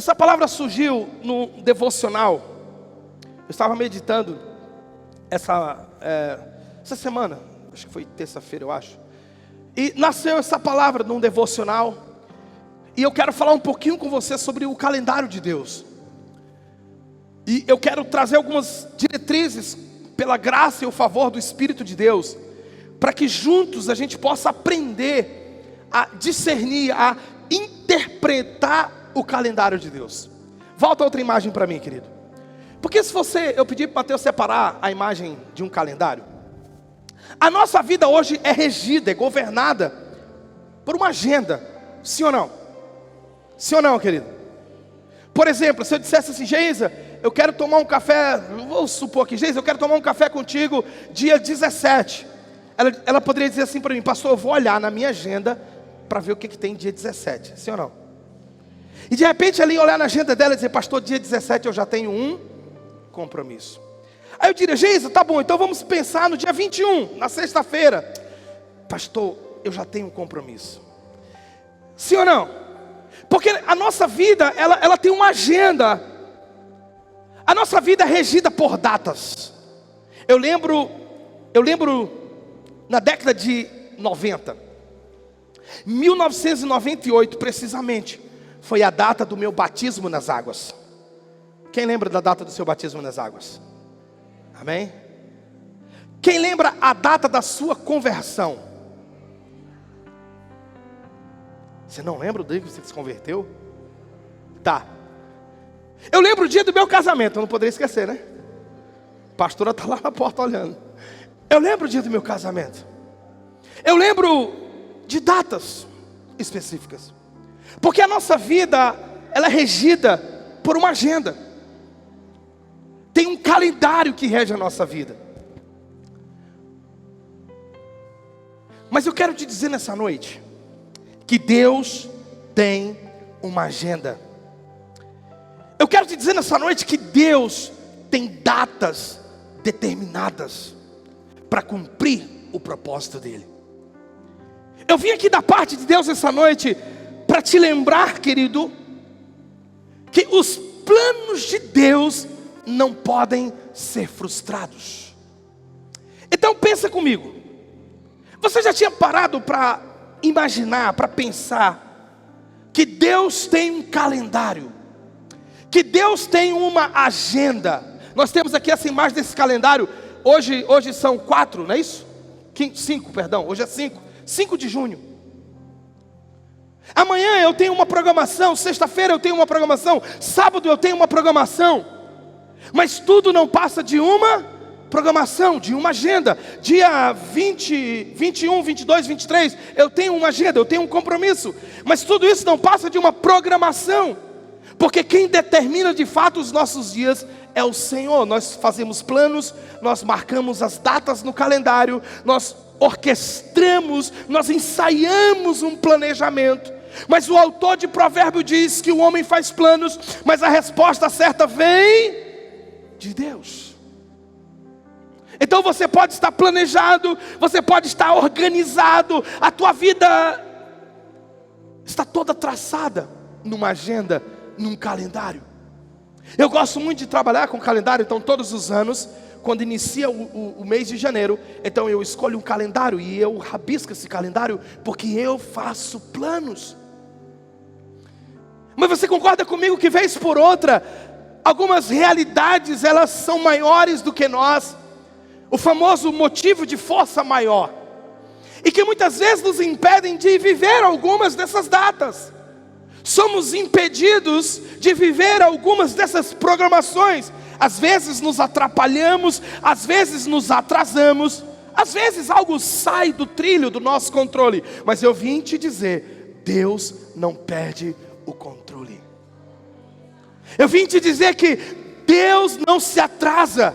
Essa palavra surgiu no devocional. Eu estava meditando essa semana, acho que foi terça-feira, eu acho. E nasceu essa palavra num devocional. E eu quero falar um pouquinho com você sobre o calendário de Deus. E eu quero trazer algumas diretrizes, pela graça e o favor do Espírito de Deus, para que juntos a gente possa aprender a discernir, a interpretar o calendário de Deus. Volta outra imagem para mim, querido. Porque eu pedi para o Mateus separar a imagem de um calendário. A nossa vida hoje é regida, é governada por uma agenda. Sim ou não? Sim ou não, querido? Por exemplo, se eu dissesse assim: Geisa, eu quero tomar um café, vou supor aqui, Geisa, eu quero tomar um café contigo dia 17. Ela poderia dizer assim para mim: pastor, eu vou olhar na minha agenda para ver o que tem dia 17. Sim ou não? E de repente ali olhar na agenda dela e dizer: pastor, dia 17 eu já tenho um compromisso. Aí eu diria: Geisa, tá bom, então vamos pensar no dia 21, na sexta-feira. Pastor, eu já tenho um compromisso. Sim ou não? Porque a nossa vida, ela tem uma agenda. A nossa vida é regida por datas. Eu lembro na década de 90, 1998 precisamente, foi a data do meu batismo nas águas. Quem lembra da data do seu batismo nas águas? Amém? Quem lembra a data da sua conversão? Você não lembra o dia que você se converteu? Tá. Eu lembro o dia do meu casamento, eu não poderia esquecer, né? A pastora está lá na porta olhando. Eu lembro o dia do meu casamento. Eu lembro de datas específicas. Porque a nossa vida, ela é regida por uma agenda. Tem um calendário que rege a nossa vida. Mas eu quero te dizer nessa noite que Deus tem uma agenda. Eu quero te dizer nessa noite que Deus tem datas determinadas para cumprir o propósito dele. Eu vim aqui da parte de Deus essa noite para te lembrar, querido, que os planos de Deus não podem ser frustrados. Então pensa comigo. Você já tinha parado para imaginar, para pensar que Deus tem um calendário, que Deus tem uma agenda? Nós temos aqui essa imagem desse calendário. Hoje são 4, não é isso? 5, perdão, hoje é 5 de junho. Amanhã eu tenho uma programação, sexta-feira eu tenho uma programação, sábado eu tenho uma programação. Mas tudo não passa de uma programação, de uma agenda. Dia 20, 21, 22, 23, eu tenho uma agenda, eu tenho um compromisso. Mas tudo isso não passa de uma programação. Porque quem determina de fato os nossos dias é o Senhor. Nós fazemos planos, nós marcamos as datas no calendário, nós orquestramos, nós ensaiamos um planejamento. Mas o autor de Provérbio diz que o homem faz planos, mas a resposta certa vem de Deus. Então você pode estar planejado, você pode estar organizado, a tua vida está toda traçada numa agenda, num calendário. Eu gosto muito de trabalhar com calendário, então todos os anos, quando inicia o mês de janeiro, então eu escolho um calendário e eu rabisco esse calendário, porque eu faço planos. Mas você concorda comigo que vez por outra, algumas realidades elas são maiores do que nós? O famoso motivo de força maior. E que muitas vezes nos impedem de viver algumas dessas datas. Somos impedidos de viver algumas dessas programações. Às vezes nos atrapalhamos, às vezes nos atrasamos, às vezes algo sai do trilho do nosso controle. Mas eu vim te dizer, Deus não perde o controle. Eu vim te dizer que Deus não se atrasa.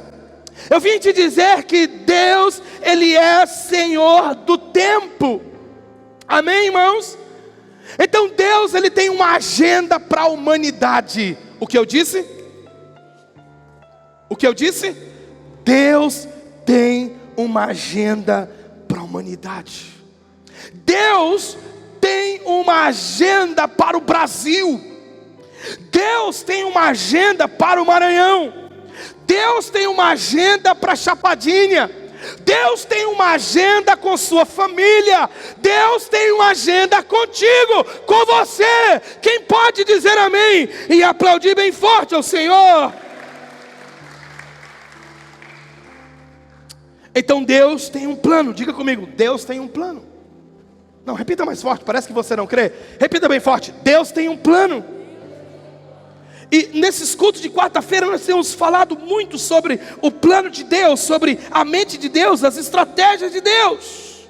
Eu vim te dizer que Deus, Ele é Senhor do tempo. Amém, irmãos? Então Deus, Ele tem uma agenda para a humanidade. O que eu disse? O que eu disse? Deus tem uma agenda para a humanidade. Deus tem uma agenda para o Brasil. Deus tem uma agenda para o Maranhão. Deus tem uma agenda para Chapadinha. Deus tem uma agenda com sua família. Deus tem uma agenda contigo, com você. Quem pode dizer amém e aplaudir bem forte ao Senhor? Então Deus tem um plano. Diga comigo, Deus tem um plano. Não, repita mais forte, parece que você não crê. Repita bem forte, Deus tem um plano. E nesses cultos de quarta-feira nós temos falado muito sobre o plano de Deus, sobre a mente de Deus, as estratégias de Deus.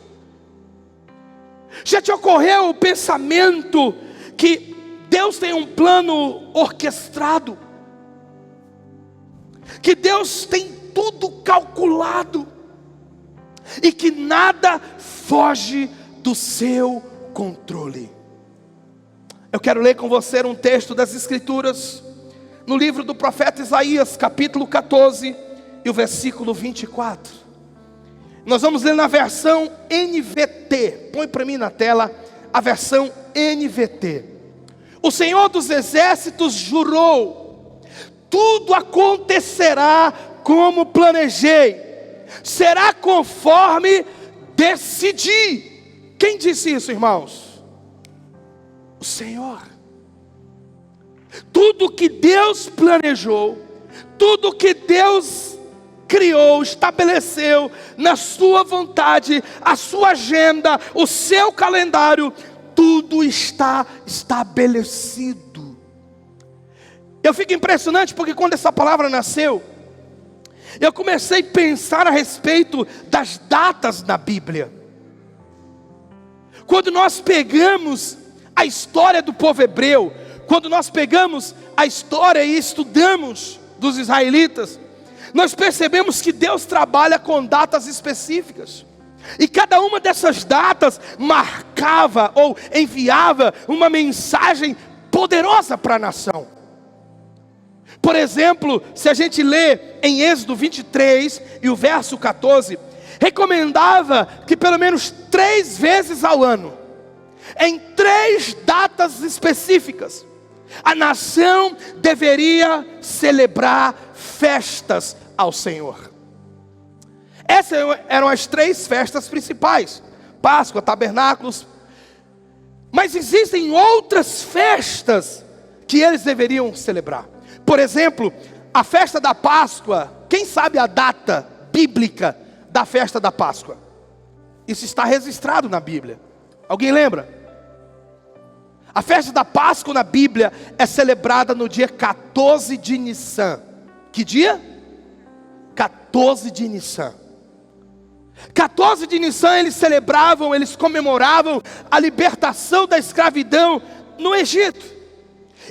Já te ocorreu o pensamento que Deus tem um plano orquestrado? Que Deus tem tudo calculado? E que nada foge do seu controle. Eu quero ler com você um texto das Escrituras, no livro do profeta Isaías, capítulo 14, e o versículo 24. Nós vamos ler na versão NVT. Põe para mim na tela a versão NVT. O Senhor dos Exércitos jurou: tudo acontecerá como planejei, será conforme decidi. Quem disse isso, irmãos? O Senhor. Tudo que Deus planejou, tudo que Deus criou, estabeleceu na sua vontade, a sua agenda, o seu calendário, tudo está estabelecido. Eu fico impressionante porque quando essa palavra nasceu, eu comecei a pensar a respeito das datas na Bíblia. Quando nós pegamos a história do povo hebreu, quando nós pegamos a história e estudamos dos israelitas, nós percebemos que Deus trabalha com datas específicas. E cada uma dessas datas marcava ou enviava uma mensagem poderosa para a nação. Por exemplo, se a gente lê em Êxodo 23 e o verso 14, recomendava que pelo menos 3 vezes ao ano, em 3 datas específicas, a nação deveria celebrar festas ao Senhor. Essas eram as 3 festas principais: Páscoa, Tabernáculos. Mas existem outras festas que eles deveriam celebrar. Por exemplo, a festa da Páscoa. Quem sabe a data bíblica da festa da Páscoa? Isso está registrado na Bíblia. Alguém lembra? A festa da Páscoa na Bíblia é celebrada no dia 14 de Nissan. Que dia? 14 de Nissan. 14 de Nissan eles comemoravam a libertação da escravidão no Egito.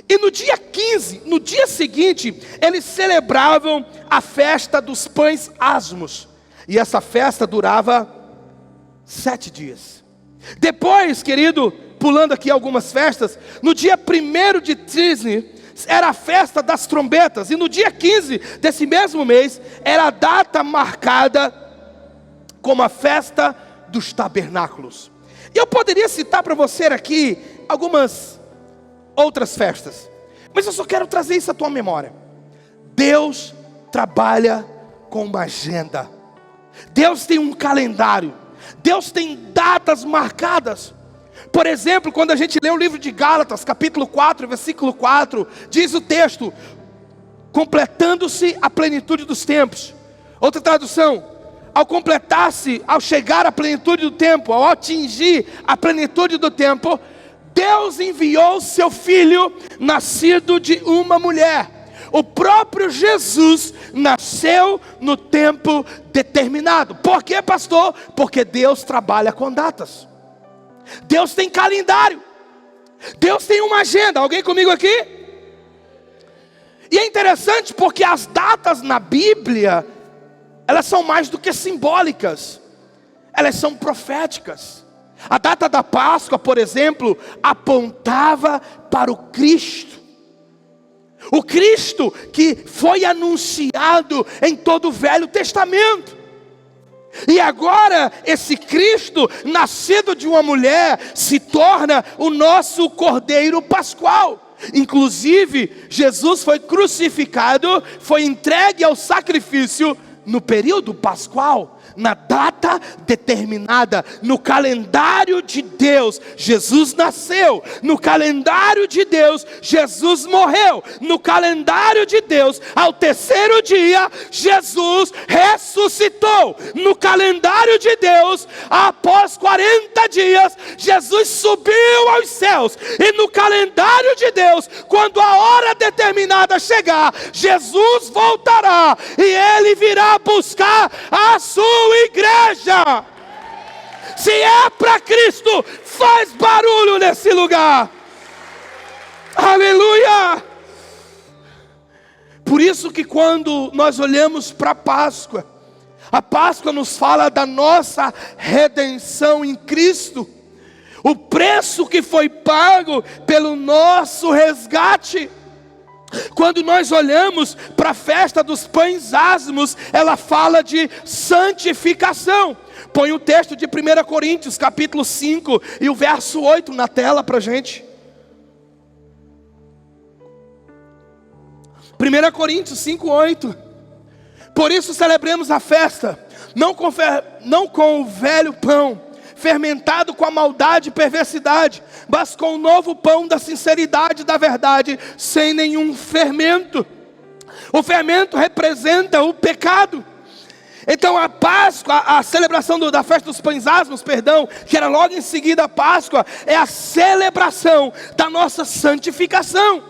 E no dia 15, no dia seguinte, eles celebravam a festa dos pães asmos. E essa festa durava 7 dias. Depois, querido, pulando aqui algumas festas, no dia 1º de Tisni, era a festa das trombetas. E no dia 15 desse mesmo mês, era a data marcada como a festa dos tabernáculos. E eu poderia citar para você aqui algumas outras festas, mas eu só quero trazer isso à tua memória. Deus trabalha com uma agenda. Deus tem um calendário. Deus tem datas marcadas. Por exemplo, quando a gente lê o livro de Gálatas, capítulo 4, versículo 4, diz o texto: completando-se a plenitude dos tempos. Outra tradução: ao completar-se, ao chegar à plenitude do tempo, ao atingir a plenitude do tempo, Deus enviou seu Filho, nascido de uma mulher. O próprio Jesus nasceu no tempo determinado. Por quê, pastor? Porque Deus trabalha com datas. Deus tem calendário. Deus tem uma agenda. Alguém comigo aqui? E é interessante porque as datas na Bíblia, elas são mais do que simbólicas. Elas são proféticas. A data da Páscoa, por exemplo, apontava para o Cristo. O Cristo que foi anunciado em todo o Velho Testamento. E agora esse Cristo, nascido de uma mulher, se torna o nosso Cordeiro Pascual. Inclusive, Jesus foi crucificado, foi entregue ao sacrifício no período pascual, na data determinada, no calendário de Deus. Jesus nasceu, no calendário de Deus, Jesus morreu, no calendário de Deus, ao terceiro dia, Jesus ressuscitou, no calendário de Deus, após 40 dias, Jesus subiu aos céus, e no calendário de Deus, quando a hora determinada chegar, Jesus voltará, e Ele virá buscar a sua igreja. Se é para Cristo, faz barulho nesse lugar. Aleluia. Por isso que quando nós olhamos para a Páscoa nos fala da nossa redenção em Cristo, o preço que foi pago pelo nosso resgate. Quando nós olhamos para a festa dos pães asmos, ela fala de santificação. Põe o texto de 1 Coríntios, capítulo 5, e o verso 8 na tela para a gente. 1 Coríntios 5, 8. Por isso celebremos a festa, não com o velho pão, fermentado com a maldade e perversidade, mas com o novo pão da sinceridade e da verdade, sem nenhum fermento. O fermento representa o pecado. Então a Páscoa, a celebração da festa dos pães asmos, que era logo em seguida a Páscoa, é a celebração da nossa santificação.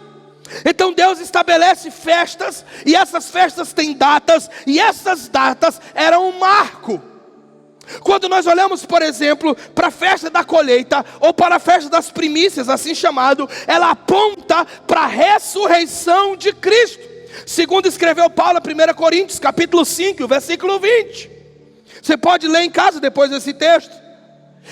Então Deus estabelece festas, e essas festas têm datas, e essas datas eram um marco. Quando nós olhamos, por exemplo, para a festa da colheita, ou para a festa das primícias, assim chamado, ela aponta para a ressurreição de Cristo. Segundo escreveu Paulo, 1 Coríntios, capítulo 5, versículo 20. Você pode ler em casa depois desse texto.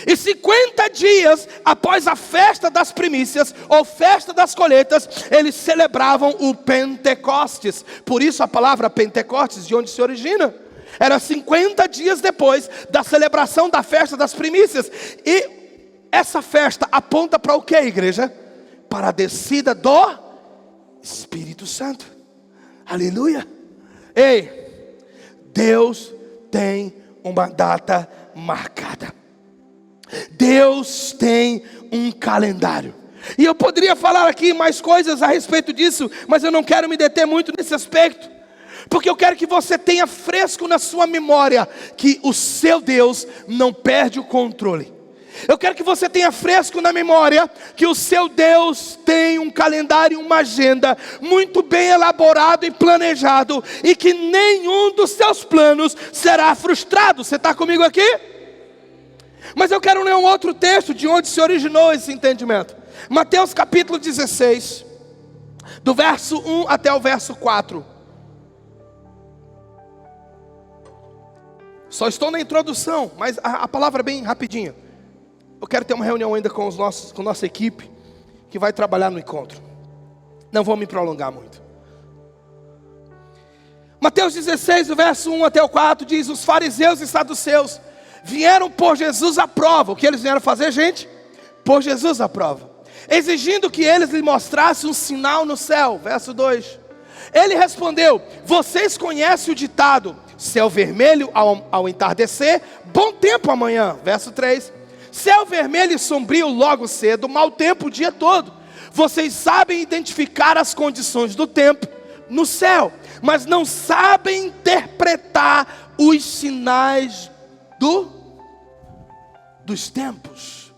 E 50 dias após a festa das primícias, ou festa das colheitas, eles celebravam o Pentecostes. Por isso a palavra Pentecostes, de onde se origina. Era 50 dias depois da celebração da festa das primícias. E essa festa aponta para o que, igreja? Para a descida do Espírito Santo. Aleluia. Ei, Deus tem uma data marcada. Deus tem um calendário. E eu poderia falar aqui mais coisas a respeito disso, mas eu não quero me deter muito nesse aspecto, porque eu quero que você tenha fresco na sua memória que o seu Deus não perde o controle. Eu quero que você tenha fresco na memória que o seu Deus tem um calendário, uma agenda muito bem elaborado e planejado, e que nenhum dos seus planos será frustrado. Você está comigo aqui? Mas eu quero ler um outro texto de onde se originou esse entendimento. Mateus capítulo 16, do verso 1 até o verso 4. Só estou na introdução, mas a palavra é bem rapidinha. Eu quero ter uma reunião ainda com a nossa equipe, que vai trabalhar no encontro. Não vou me prolongar muito. Mateus 16, do verso 1 até o 4, diz: os fariseus e saduceus vieram por Jesus à prova. O que eles vieram fazer, gente? Por Jesus à prova, exigindo que eles lhe mostrassem um sinal no céu. Verso 2. Ele respondeu: vocês conhecem o ditado, céu vermelho ao entardecer, bom tempo amanhã. Verso 3. Céu vermelho e sombrio logo cedo, mau tempo o dia todo. Vocês sabem identificar as condições do tempo no céu, mas não sabem interpretar os sinais dos tempos.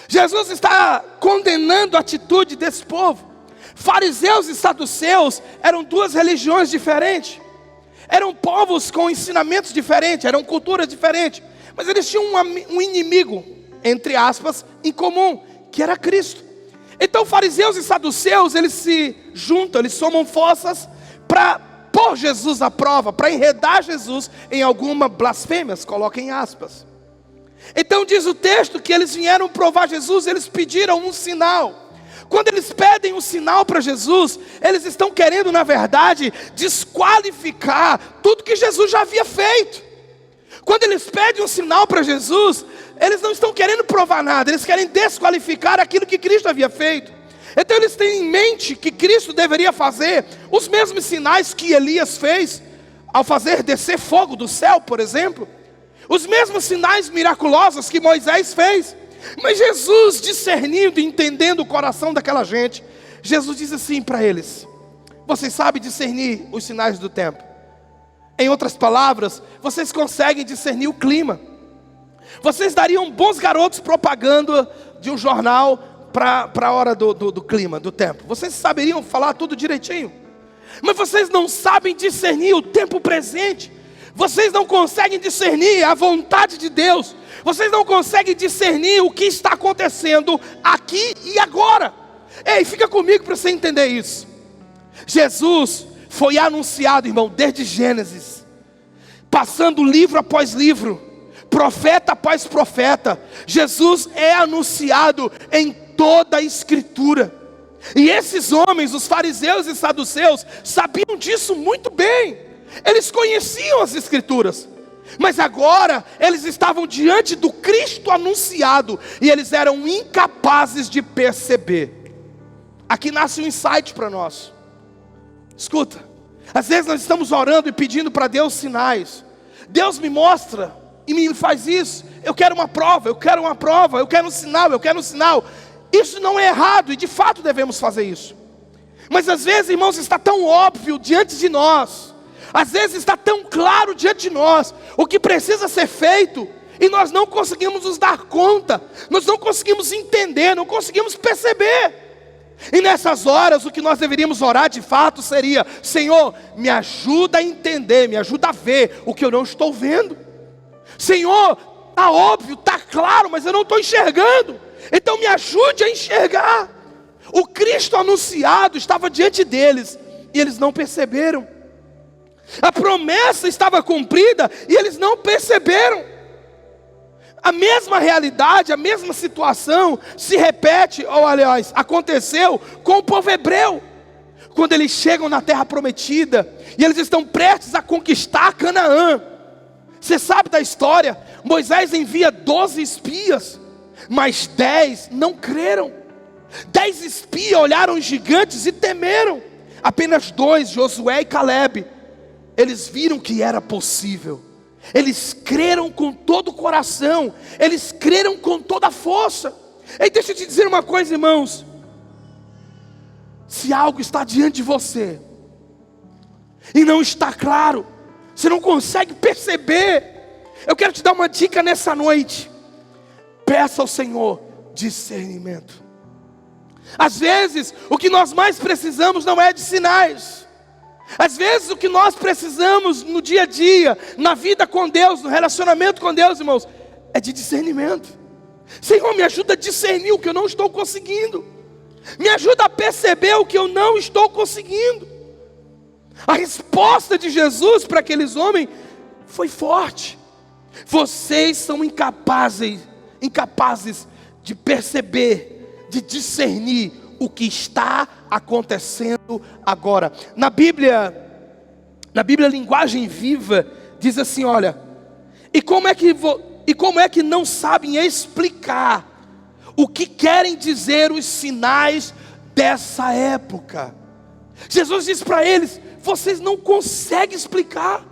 Jesus está condenando a atitude desse povo. Fariseus e saduceus eram duas religiões diferentes. Eram povos com ensinamentos diferentes, eram culturas diferentes, mas eles tinham um inimigo, entre aspas, em comum, que era Cristo. Então fariseus e saduceus, eles se juntam, eles somam forças para pôr Jesus à prova, para enredar Jesus em alguma blasfêmia, coloquem aspas. Então diz o texto que eles vieram provar Jesus, eles pediram um sinal. Quando eles pedem um sinal para Jesus, eles estão querendo, na verdade, desqualificar tudo que Jesus já havia feito. Quando eles pedem um sinal para Jesus, eles não estão querendo provar nada, eles querem desqualificar aquilo que Cristo havia feito. Então eles têm em mente que Cristo deveria fazer os mesmos sinais que Elias fez, ao fazer descer fogo do céu, por exemplo. Os mesmos sinais miraculosos que Moisés fez. Mas Jesus, discernindo e entendendo o coração daquela gente, Jesus diz assim para eles: vocês sabem discernir os sinais do tempo. Em outras palavras, vocês conseguem discernir o clima. Vocês dariam bons garotos propaganda de um jornal para a hora do clima, do tempo. Vocês saberiam falar tudo direitinho. Mas vocês não sabem discernir o tempo presente. Vocês não conseguem discernir a vontade de Deus. Vocês não conseguem discernir o que está acontecendo aqui e agora. Ei, fica comigo para você entender isso. Jesus foi anunciado, irmão, desde Gênesis, passando livro após livro, profeta após profeta. Jesus é anunciado em toda a Escritura. E esses homens, os fariseus e saduceus, sabiam disso muito bem. Eles conheciam as Escrituras. Mas agora eles estavam diante do Cristo anunciado, e eles eram incapazes de perceber. Aqui nasce um insight para nós. Escuta, às vezes nós estamos orando e pedindo para Deus sinais. Deus me mostra e me faz isso. Eu quero uma prova, eu quero uma prova, eu quero um sinal, eu quero um sinal. Isso não é errado e de fato devemos fazer isso. Mas às vezes, irmãos, está tão óbvio diante de nós, às vezes está tão claro diante de nós o que precisa ser feito, e nós não conseguimos nos dar conta, nós não conseguimos entender, não conseguimos perceber. E nessas horas o que nós deveríamos orar de fato seria: Senhor, me ajuda a entender, me ajuda a ver o que eu não estou vendo. Senhor, está óbvio, está claro, mas eu não estou enxergando. Então me ajude a enxergar. O Cristo anunciado estava diante deles, e eles não perceberam. A promessa estava cumprida, e eles não perceberam. A mesma realidade, a mesma situação se repete, ou aliás, aconteceu com o povo hebreu. Quando eles chegam na terra prometida, e eles estão prestes a conquistar Canaã. Você sabe da história, Moisés envia 12 espias, mas 10 não creram. 10 espias olharam os gigantes e temeram. Apenas 2, Josué e Caleb, eles viram que era possível. Eles creram com todo o coração, eles creram com toda a força. E deixa eu te dizer uma coisa, irmãos: se algo está diante de você e não está claro, você não consegue perceber, eu quero te dar uma dica nessa noite: peça ao Senhor discernimento. Às vezes o que nós mais precisamos não é de sinais. Às vezes o que nós precisamos no dia a dia, na vida com Deus, no relacionamento com Deus, irmãos, é de discernimento. Senhor, me ajuda a discernir o que eu não estou conseguindo. Me ajuda a perceber o que eu não estou conseguindo. A resposta de Jesus para aqueles homens foi forte: vocês são incapazes de perceber, de discernir o que está acontecendo agora. Na Bíblia Linguagem Viva, diz assim: olha, e como é que não sabem explicar o que querem dizer os sinais dessa época? Jesus diz para eles: vocês não conseguem explicar,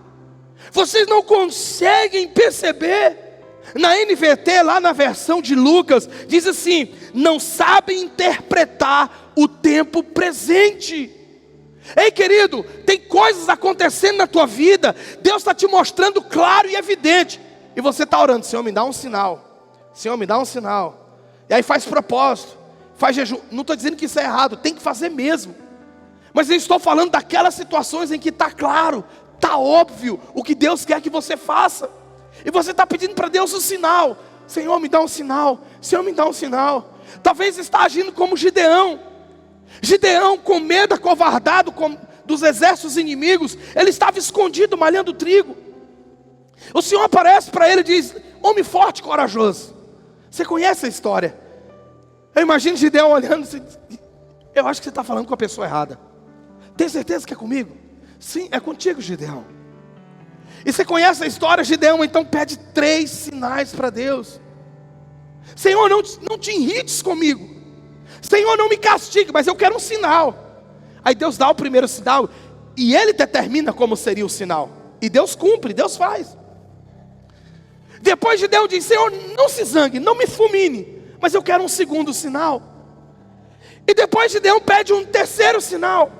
vocês não conseguem perceber. Na NVT, lá na versão de Lucas, diz assim: não sabem interpretar o tempo presente. Ei, querido, tem coisas acontecendo na tua vida, Deus está te mostrando claro e evidente, e você está orando: Senhor, me dá um sinal, Senhor, me dá um sinal. E aí faz propósito, faz jejum. Não estou dizendo que isso é errado, tem que fazer mesmo. Mas eu estou falando daquelas situações em que está claro, está óbvio o que Deus quer que você faça, e você está pedindo para Deus um sinal. Senhor, me dá um sinal, Senhor, me dá um sinal. Talvez está agindo como Gideão, com medo, acovardado dos exércitos inimigos. Ele estava escondido malhando trigo. O Senhor aparece para ele e diz: homem forte e corajoso. Você conhece a história? Eu imagino Gideão olhando assim: eu acho que você está falando com a pessoa errada. Tem certeza que é comigo? Sim, é contigo, Gideão. E você conhece a história? Gideão então pede 3 sinais para Deus. Senhor, não te irrites comigo. Senhor, não me castigue, mas eu quero um sinal. Aí Deus dá o primeiro sinal, e Ele determina como seria o sinal. E Deus cumpre, Deus faz. Depois de Deus diz, Senhor, não se zangue, não me fulmine, mas eu quero um segundo sinal. E depois de Deus pede um terceiro sinal.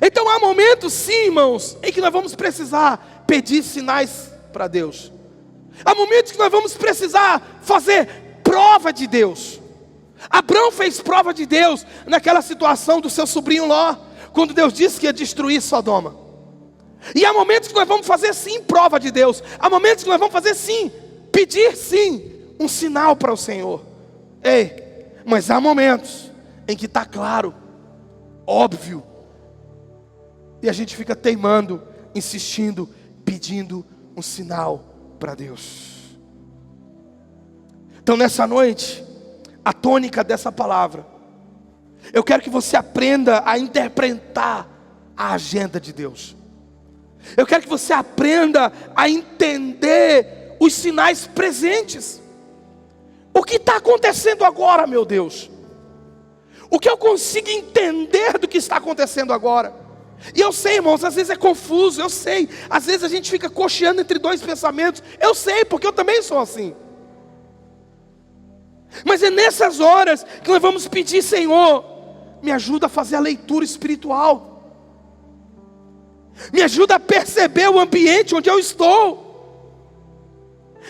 Então há momentos, sim, irmãos, em que nós vamos precisar pedir sinais para Deus. Há momentos que nós vamos precisar fazer prova de Deus. Abraão fez prova de Deus naquela situação do seu sobrinho Ló, quando Deus disse que ia destruir Sodoma. E há momentos que nós vamos fazer sim prova de Deus. Há momentos que nós vamos fazer sim, pedir sim um sinal para o Senhor. Ei, mas há momentos em que está claro, óbvio, e a gente fica teimando, insistindo, pedindo um sinal para Deus. Então nessa noite, a tônica dessa palavra, eu quero que você aprenda a interpretar a agenda de Deus. Eu quero que você aprenda a entender os sinais presentes. O que está acontecendo agora, meu Deus? O que eu consigo entender do que está acontecendo agora? E eu sei, irmãos, às vezes é confuso, eu sei. Às vezes a gente fica cocheando entre dois pensamentos. Eu sei, porque eu também sou assim. Mas é nessas horas que nós vamos pedir, Senhor, me ajuda a fazer a leitura espiritual. Me ajuda a perceber o ambiente onde eu estou.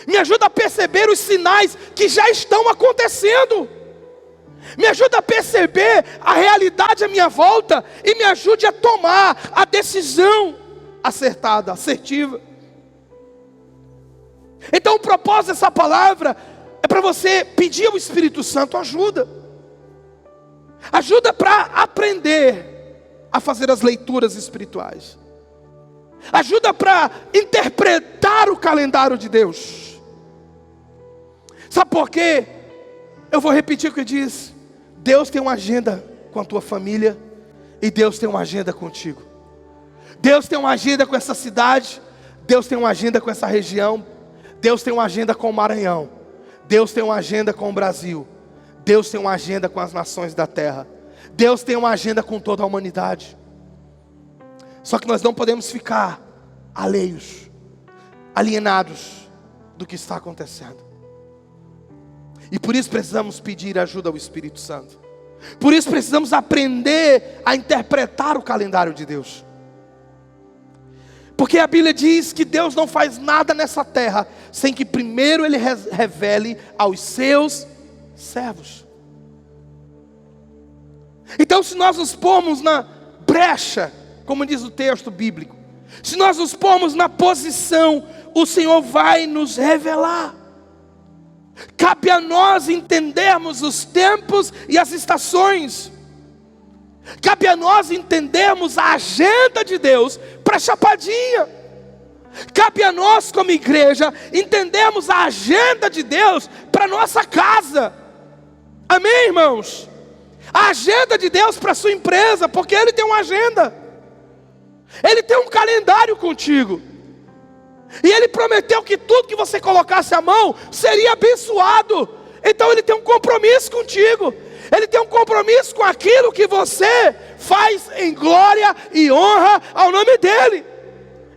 Me ajuda a perceber os sinais que já estão acontecendo. Me ajuda a perceber a realidade à minha volta. E me ajude a tomar a decisão acertada, assertiva. Então o propósito dessa palavra é para você pedir ao Espírito Santo ajuda. Ajuda para aprender a fazer as leituras espirituais. Ajuda para interpretar o calendário de Deus. Sabe por quê? Eu vou repetir o que eu disse. Deus tem uma agenda com a tua família, e Deus tem uma agenda contigo. Deus tem uma agenda com essa cidade, Deus tem uma agenda com essa região, Deus tem uma agenda com o Maranhão, Deus tem uma agenda com o Brasil, Deus tem uma agenda com as nações da terra, Deus tem uma agenda com toda a humanidade. Só que nós não podemos ficar alheios, alienados do que está acontecendo. E por isso precisamos pedir ajuda ao Espírito Santo. Por isso precisamos aprender a interpretar o calendário de Deus. Porque a Bíblia diz que Deus não faz nada nessa terra sem que primeiro Ele revele aos seus servos. Então, se nós nos formos na brecha, como diz o texto bíblico, se nós nos formos na posição, o Senhor vai nos revelar. Cabe a nós entendermos os tempos e as estações. Cabe a nós entendermos a agenda de Deus para Chapadinha. Cabe a nós como igreja entendermos a agenda de Deus para nossa casa. Amém, irmãos? A agenda de Deus para sua empresa, porque Ele tem uma agenda. Ele tem um calendário contigo. E Ele prometeu que tudo que você colocasse a mão seria abençoado. Então Ele tem um compromisso contigo. Ele tem um compromisso com aquilo que você faz em glória e honra ao nome dEle.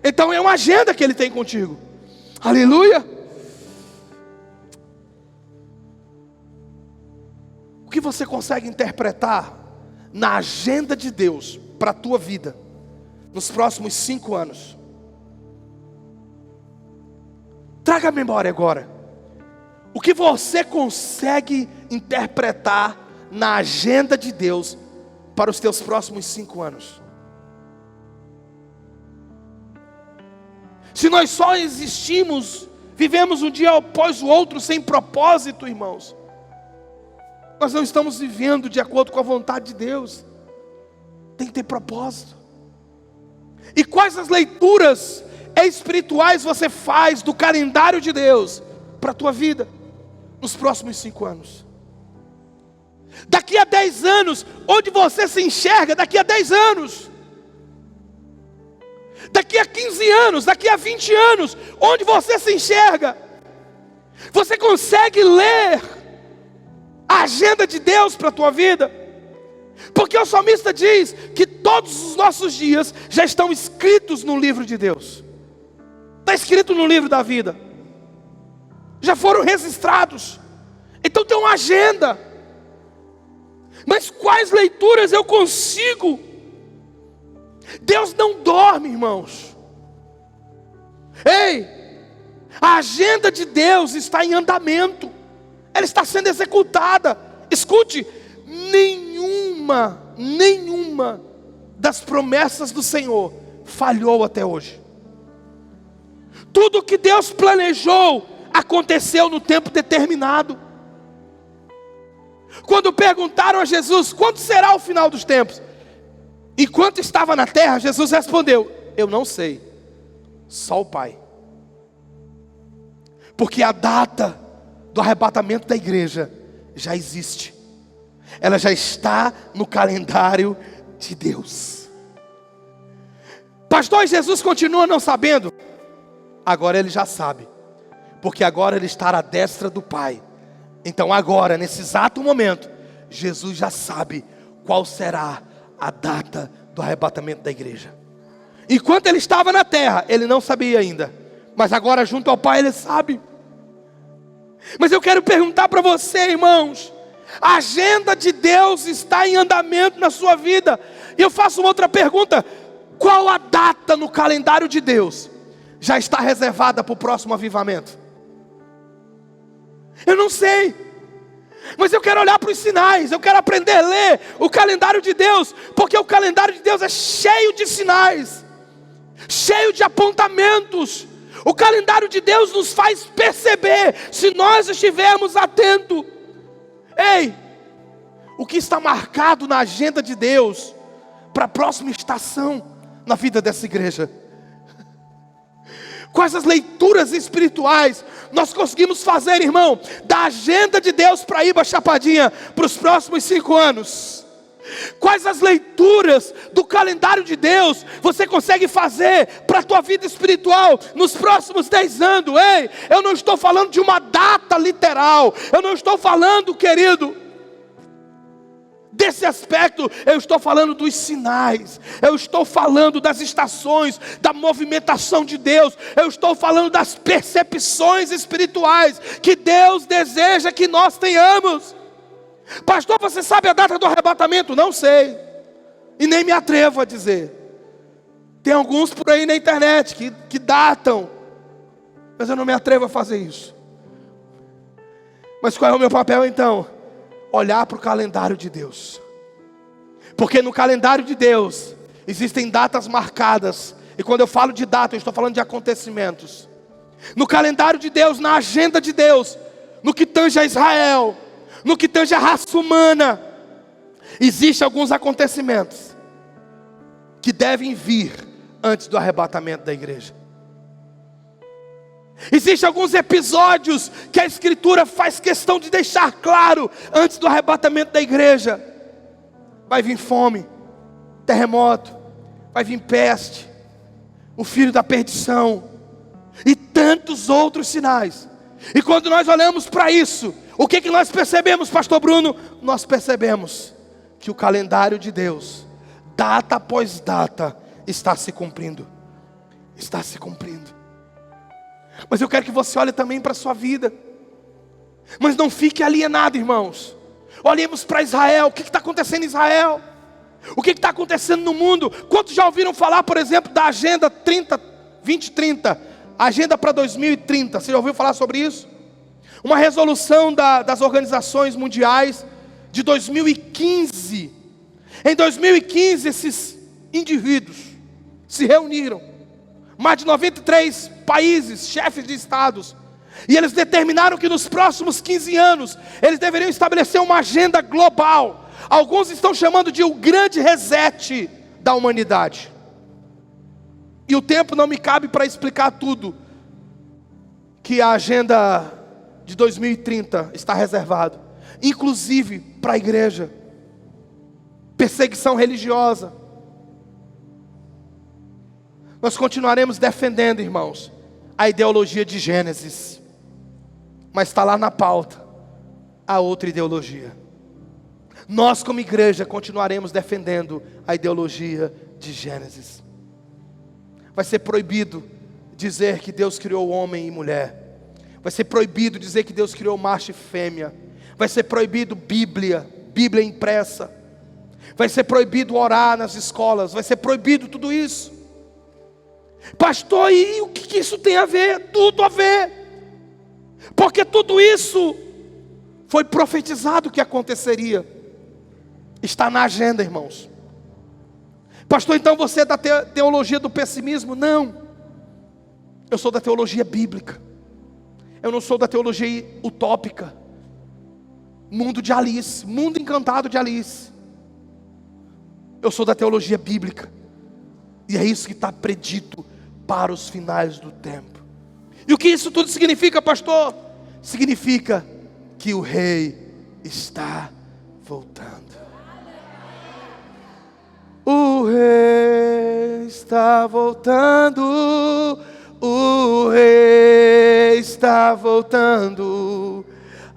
Então é uma agenda que Ele tem contigo. Aleluia. O que você consegue interpretar na agenda de Deus para a tua vida nos próximos 5 anos? Traga a memória agora. O que você consegue interpretar na agenda de Deus para os teus próximos 5 anos? Se nós só existimos, vivemos um dia após o outro sem propósito, irmãos, nós não estamos vivendo de acordo com a vontade de Deus. Tem que ter propósito. E quais as leituras espirituais você faz do calendário de Deus para a tua vida nos próximos 5 anos? Daqui a 10 anos, onde você se enxerga daqui a 10 anos? Daqui a 15 anos, daqui a 20 anos, onde você se enxerga? Você consegue ler a agenda de Deus para a tua vida. Porque o salmista diz que todos os nossos dias já estão escritos no livro de Deus. Está escrito no livro da vida. Já foram registrados. Então tem uma agenda. Mas quais leituras eu consigo? Deus não dorme, irmãos. Ei, a agenda de Deus está em andamento. Ela está sendo executada. Escute, nenhuma das promessas do Senhor falhou até hoje. Tudo que Deus planejou aconteceu no tempo determinado. Quando perguntaram a Jesus, quando será o final dos tempos? Enquanto estava na terra, Jesus respondeu, eu não sei, só o Pai. Porque a data do arrebatamento da igreja já existe. Ela já está no calendário de Deus. Pastor, Jesus continua não sabendo? Agora ele já sabe. Porque agora ele está à destra do Pai. Então agora, nesse exato momento, Jesus já sabe qual será a data do arrebatamento da igreja. Enquanto ele estava na terra, ele não sabia ainda. Mas agora junto ao Pai ele sabe. Mas eu quero perguntar para você, irmãos, a agenda de Deus está em andamento na sua vida. E eu faço uma outra pergunta: qual a data no calendário de Deus já está reservada para o próximo avivamento? Eu não sei, mas eu quero olhar para os sinais. Eu quero aprender a ler o calendário de Deus, porque o calendário de Deus é cheio de sinais, cheio de apontamentos. O calendário de Deus nos faz perceber, se nós estivermos atentos. Ei, o que está marcado na agenda de Deus para a próxima estação na vida dessa igreja? Quais as leituras espirituais nós conseguimos fazer, irmão, da agenda de Deus para Iba Chapadinha para os próximos 5 anos? Quais as leituras do calendário de Deus você consegue fazer para a tua vida espiritual nos próximos 10 anos? Ei, eu não estou falando de uma data literal. Eu não estou falando, querido, desse aspecto. Eu estou falando dos sinais. Eu estou falando das estações, da movimentação de Deus. Eu estou falando das percepções espirituais que Deus deseja que nós tenhamos. Pastor, você sabe a data do arrebatamento? Não sei, e nem me atrevo a dizer. Tem alguns por aí na internet que datam, mas eu não me atrevo a fazer isso. Mas qual é o meu papel então? Olhar para o calendário de Deus. Porque no calendário de Deus existem datas marcadas. E quando eu falo de data, eu estou falando de acontecimentos. No calendário de Deus, na agenda de Deus, no que tange a Israel, no que tange a raça humana, existem alguns acontecimentos que devem vir antes do arrebatamento da igreja. Existem alguns episódios que a Escritura faz questão de deixar claro antes do arrebatamento da igreja. Vai vir fome, terremoto, vai vir peste, o filho da perdição e tantos outros sinais. E quando nós olhamos para isso, o que nós percebemos, pastor Bruno? Nós percebemos que o calendário de Deus, data após data, está se cumprindo. Está se cumprindo. Mas eu quero que você olhe também para a sua vida. Mas não fique alienado, irmãos. Olhemos para Israel. O que está acontecendo em Israel? O que está acontecendo no mundo? Quantos já ouviram falar, por exemplo, da Agenda 2030? Agenda para 2030. Você já ouviu falar sobre isso? Uma resolução das organizações mundiais de 2015. Em 2015, esses indivíduos se reuniram. Mais de 93 países, chefes de estados. E eles determinaram que nos próximos 15 anos, eles deveriam estabelecer uma agenda global. Alguns estão chamando de o grande reset da humanidade. E o tempo não me cabe para explicar tudo que a agenda de 2030 está reservado, inclusive para a igreja. Perseguição religiosa. Nós continuaremos defendendo, irmãos, a ideologia de Gênesis, mas está lá na pauta a outra ideologia. Nós como igreja continuaremos defendendo a ideologia de Gênesis. Vai ser proibido dizer que Deus criou homem e mulher. Vai ser proibido dizer que Deus criou macho e fêmea. Vai ser proibido Bíblia impressa. Vai ser proibido orar nas escolas. Vai ser proibido tudo isso. Pastor, e o que isso tem a ver? Tudo a ver. Porque tudo isso foi profetizado que aconteceria. Está na agenda, irmãos. Pastor, então você é da teologia do pessimismo? Não. Eu sou da teologia bíblica. Eu não sou da teologia utópica. Mundo de Alice, mundo encantado de Alice. Eu sou da teologia bíblica. E é isso que está predito para os finais do tempo. E o que isso tudo significa, pastor? Significa que o rei está voltando. O rei está voltando. O rei está voltando.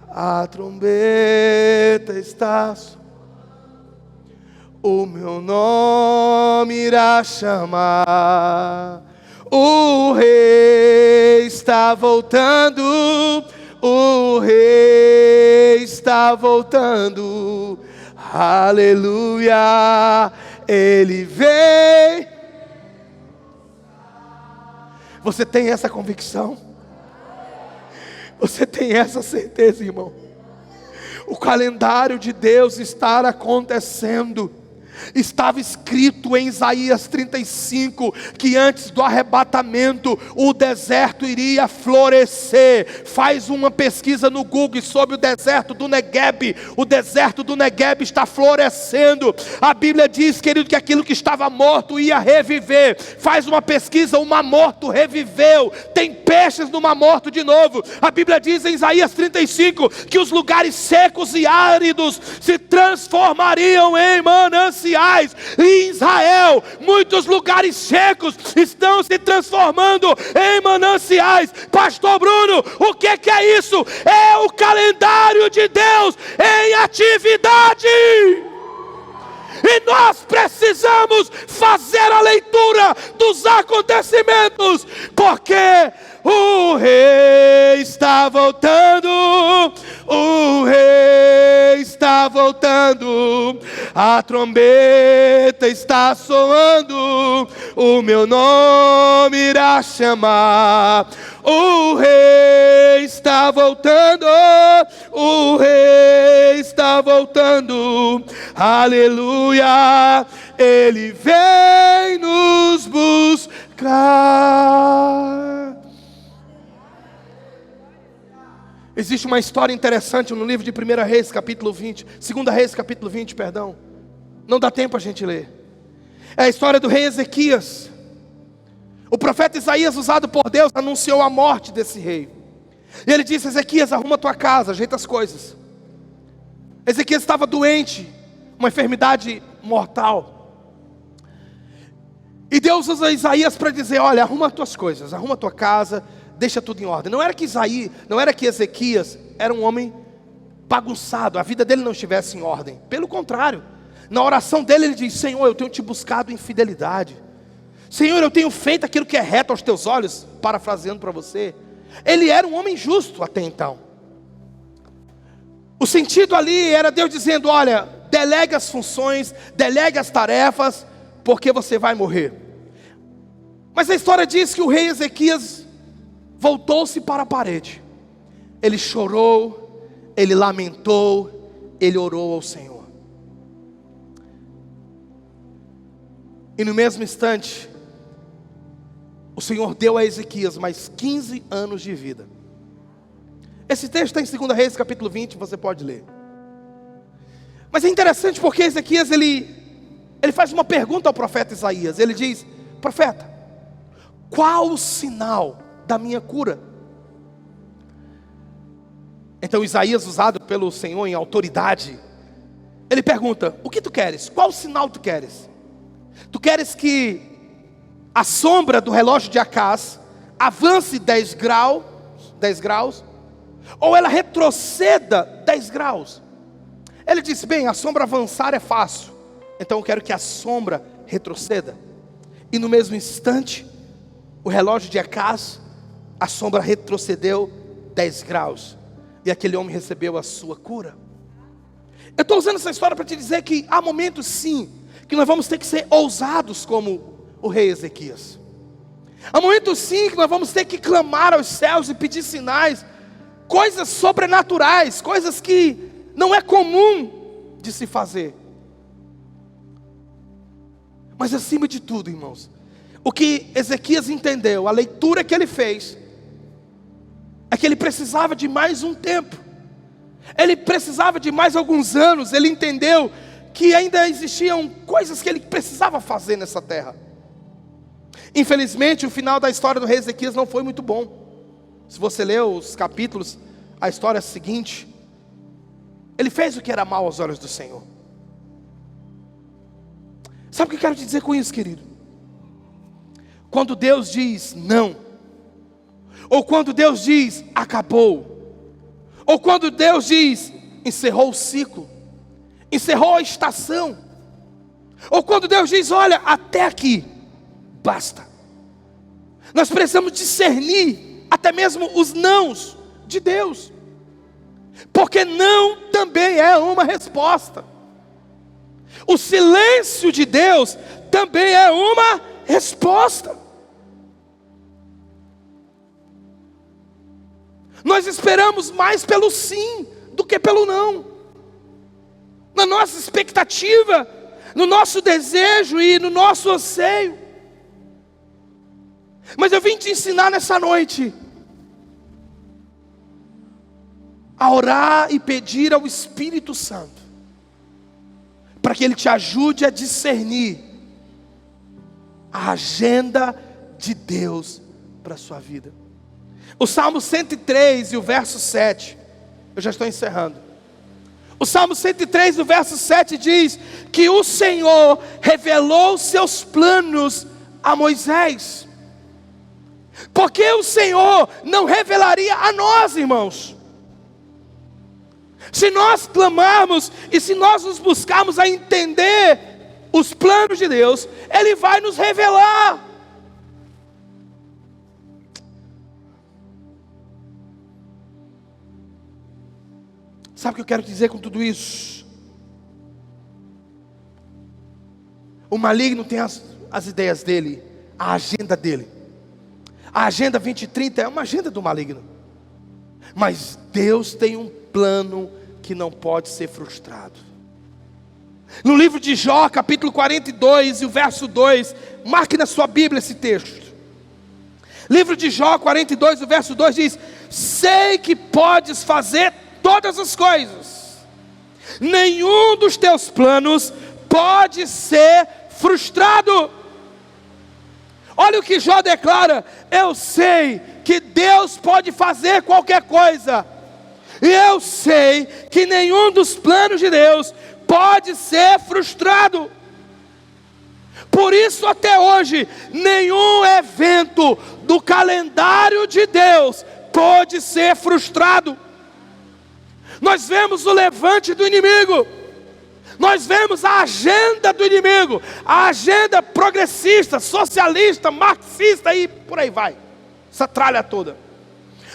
A trombeta está. O meu nome irá chamar. O rei está voltando. O rei está voltando. Aleluia. Ele vem. Você tem essa convicção? Você tem essa certeza, irmão? O calendário de Deus está acontecendo. Estava escrito em Isaías 35 que antes do arrebatamento o deserto iria florescer. Faz uma pesquisa no Google sobre o deserto do Negueb. O deserto do Negueb está florescendo. A Bíblia diz, querido, que aquilo que estava morto ia reviver. Faz uma pesquisa, o mar morto reviveu. Tem peixes no mar morto de novo. A Bíblia diz em Isaías 35 que os lugares secos e áridos se transformariam em mananciais. Em Israel, muitos lugares secos estão se transformando em mananciais. Pastor Bruno, o que é isso? É o calendário de Deus em atividade. E nós precisamos fazer a leitura dos acontecimentos, porque o rei está voltando. O rei está voltando. A trombeta está soando. O meu nome irá chamar. O rei está voltando. O rei está voltando. Aleluia. Ele vem nos buscar. Existe uma história interessante no livro de 1 Reis, capítulo 20. 2 Reis, capítulo 20, perdão. Não dá tempo a gente ler. É a história do rei Ezequias. O profeta Isaías, usado por Deus, anunciou a morte desse rei. E ele disse: Ezequias, arruma tua casa, ajeita as coisas. Ezequias estava doente, uma enfermidade mortal. E Deus usa Isaías para dizer: olha, arruma tuas coisas, arruma tua casa, deixa tudo em ordem. Não era que Ezequias era um homem bagunçado, a vida dele não estivesse em ordem. Pelo contrário, na oração dele ele diz: Senhor, eu tenho te buscado em fidelidade. Senhor, eu tenho feito aquilo que é reto aos teus olhos. Parafraseando para você, ele era um homem justo até então. O sentido ali era Deus dizendo: olha, delegue as funções, delegue as tarefas, porque você vai morrer. Mas a história diz que o rei Ezequias voltou-se para a parede. Ele chorou, ele lamentou, ele orou ao Senhor. E no mesmo instante, o Senhor deu a Ezequias mais 15 anos de vida. Esse texto está em 2 Reis, capítulo 20, você pode ler. Mas é interessante porque Ezequias, ele faz uma pergunta ao profeta Isaías. Ele diz: profeta, qual o sinal da minha cura? Então Isaías, usado pelo Senhor em autoridade, ele pergunta: o que tu queres? Qual sinal tu queres? Tu queres que a sombra do relógio de Acaz avance 10 graus? ou ela retroceda 10 graus. Ele disse: bem, a sombra avançar é fácil, então eu quero que a sombra retroceda. E no mesmo instante, o relógio de Acaz, a sombra retrocedeu 10 graus, e aquele homem recebeu a sua cura. Eu estou usando essa história para te dizer que há momentos sim, que nós vamos ter que ser ousados como o rei Ezequias. Há momentos sim que nós vamos ter que clamar aos céus e pedir sinais, coisas sobrenaturais, coisas que não é comum de se fazer. Mas acima de tudo, irmãos, o que Ezequias entendeu, a leitura que ele fez, é que ele precisava de mais um tempo. Ele precisava de mais alguns anos. Ele entendeu que ainda existiam coisas que ele precisava fazer nessa terra. Infelizmente, o final da história do rei Ezequias não foi muito bom. Se você ler os capítulos, a história é a seguinte: ele fez o que era mal aos olhos do Senhor. Sabe o que eu quero te dizer com isso, querido? Quando Deus diz não, ou quando Deus diz acabou, ou quando Deus diz encerrou o ciclo, encerrou a estação, ou quando Deus diz olha, até aqui, basta. Nós precisamos discernir até mesmo os nãos de Deus, porque não também é uma resposta. O silêncio de Deus também é uma resposta. Nós esperamos mais pelo sim do que pelo não. Na nossa expectativa, no nosso desejo e no nosso anseio. Mas eu vim te ensinar nessa noite a orar e pedir ao Espírito Santo para que Ele te ajude a discernir a agenda de Deus para a sua vida. O Salmo 103 e o verso 7, eu já estou encerrando. O Salmo 103 e o verso 7 diz que o Senhor revelou seus planos a Moisés. Porque o Senhor não revelaria a nós, irmãos? Se nós clamarmos e se nós nos buscarmos a entender os planos de Deus, Ele vai nos revelar. Sabe o que eu quero dizer com tudo isso? O maligno tem as ideias dele, a agenda dele. A agenda 2030 é uma agenda do maligno. Mas Deus tem um plano que não pode ser frustrado. No livro de Jó, capítulo 42 e o verso 2, marque na sua Bíblia esse texto. Livro de Jó 42, o verso 2 diz: sei que podes fazer todas as coisas, nenhum dos teus planos pode ser frustrado. Olha o que Jó declara: eu sei que Deus pode fazer qualquer coisa, e eu sei que nenhum dos planos de Deus pode ser frustrado. Por isso até hoje, nenhum evento do calendário de Deus pode ser frustrado. Nós vemos o levante do inimigo, nós vemos a agenda do inimigo, a agenda progressista, socialista, marxista e por aí vai, essa tralha toda.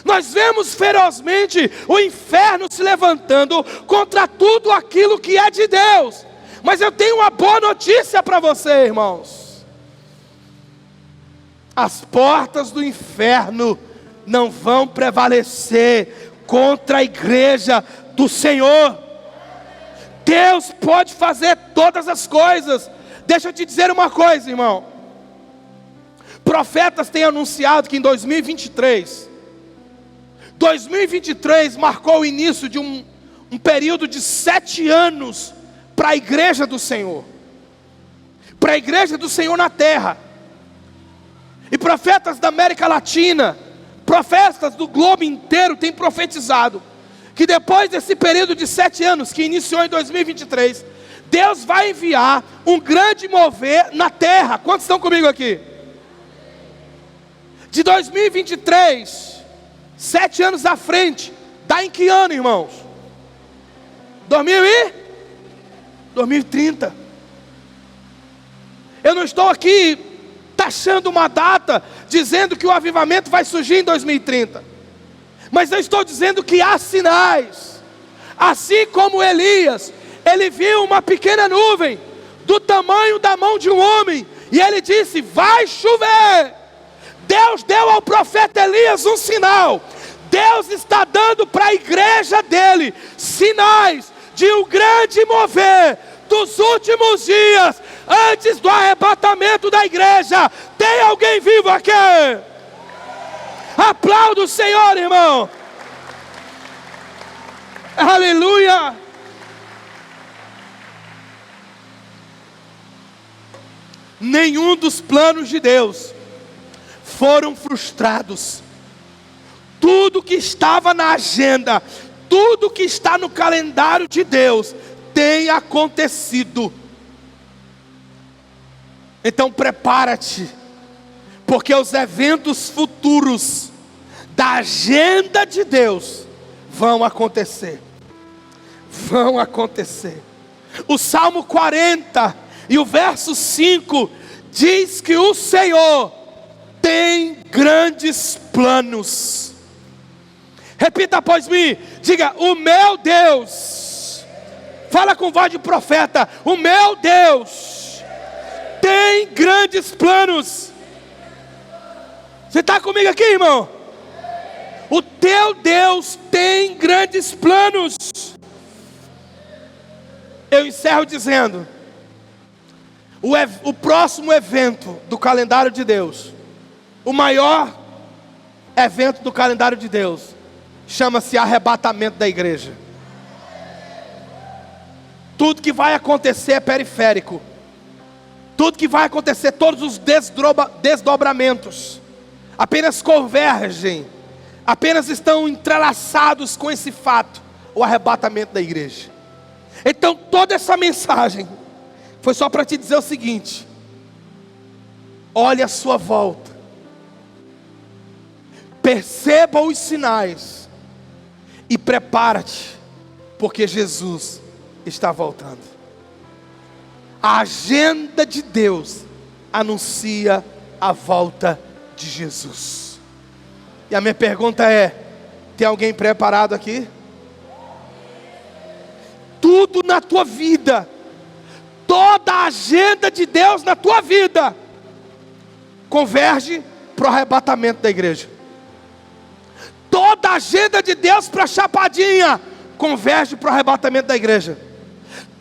Nós vemos ferozmente o inferno se levantando contra tudo aquilo que é de Deus. Mas eu tenho uma boa notícia para você, irmãos: as portas do inferno não vão prevalecer contra a igreja do Senhor. Deus pode fazer todas as coisas. Deixa eu te dizer uma coisa, irmão. Profetas têm anunciado que em 2023 marcou o início de um período de 7 anos para a igreja do Senhor, para a igreja do Senhor na terra. E profetas da América Latina, profetas do globo inteiro têm profetizado que depois desse período de 7 anos, que iniciou em 2023, Deus vai enviar um grande mover na terra. Quantos estão comigo aqui? De 2023, 7 anos à frente, Está em que ano, irmãos? 2030. Eu não estou aqui taxando uma data, dizendo que o avivamento vai surgir em 2030. Mas eu estou dizendo que há sinais. Assim como Elias, ele viu uma pequena nuvem, do tamanho da mão de um homem, e ele disse: vai chover. Deus deu ao profeta Elias um sinal. Deus está dando para a igreja dele sinais de um grande mover dos últimos dias, antes do arrebatamento da igreja. Tem alguém vivo aqui? Aplauda o Senhor, irmão. Aleluia. Nenhum dos planos de Deus foram frustrados. Tudo que estava na agenda, tudo que está no calendário de Deus tem acontecido. Então prepara-te, porque os eventos futuros da agenda de Deus vão acontecer. Vão acontecer. O Salmo 40 e o verso 5 diz que o Senhor tem grandes planos. Repita após mim, diga: o meu Deus. Fala com voz de profeta: o meu Deus tem grandes planos. Você está comigo aqui, irmão? O teu Deus tem grandes planos. Eu encerro dizendo: o próximo evento do calendário de Deus, o maior evento do calendário de Deus, chama-se arrebatamento da igreja. Tudo que vai acontecer é periférico. Tudo que vai acontecer, todos os desdobramentos, apenas convergem, apenas estão entrelaçados com esse fato, o arrebatamento da igreja. Então toda essa mensagem foi só para te dizer o seguinte: olhe à sua volta, perceba os sinais e prepara-te, porque Jesus está voltando. A agenda de Deus anuncia a volta de Jesus. E a minha pergunta é: tem alguém preparado aqui? Tudo na tua vida, toda a agenda de Deus na tua vida, converge para o arrebatamento da igreja. Toda a agenda de Deus para Chapadinha converge para o arrebatamento da igreja.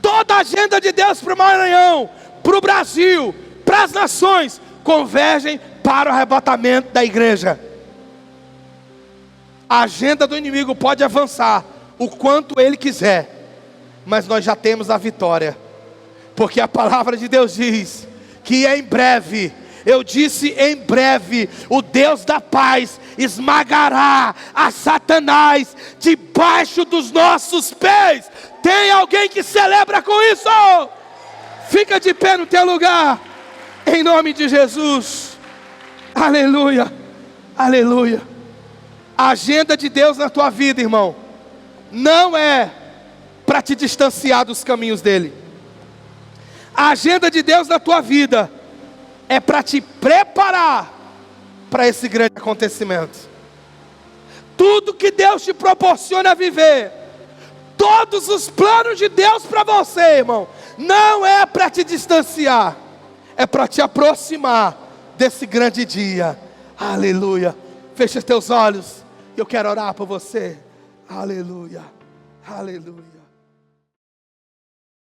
Toda a agenda de Deus para o Maranhão, para o Brasil, para as nações, convergem para o arrebatamento da igreja. A agenda do inimigo pode avançar o quanto ele quiser, mas nós já temos a vitória, porque a palavra de Deus diz que em breve, eu disse em breve, o Deus da paz esmagará a Satanás debaixo dos nossos pés. Tem alguém que celebra com isso? Fica de pé no teu lugar, em nome de Jesus. Aleluia, aleluia. A agenda de Deus na tua vida, irmão, não é para te distanciar dos caminhos dele. A agenda de Deus na tua vida é para te preparar para esse grande acontecimento. Tudo que Deus te proporciona viver, todos os planos de Deus para você, irmão, não é para te distanciar, é para te aproximar desse grande dia. Aleluia. Fecha os teus olhos, eu quero orar por você. Aleluia, aleluia.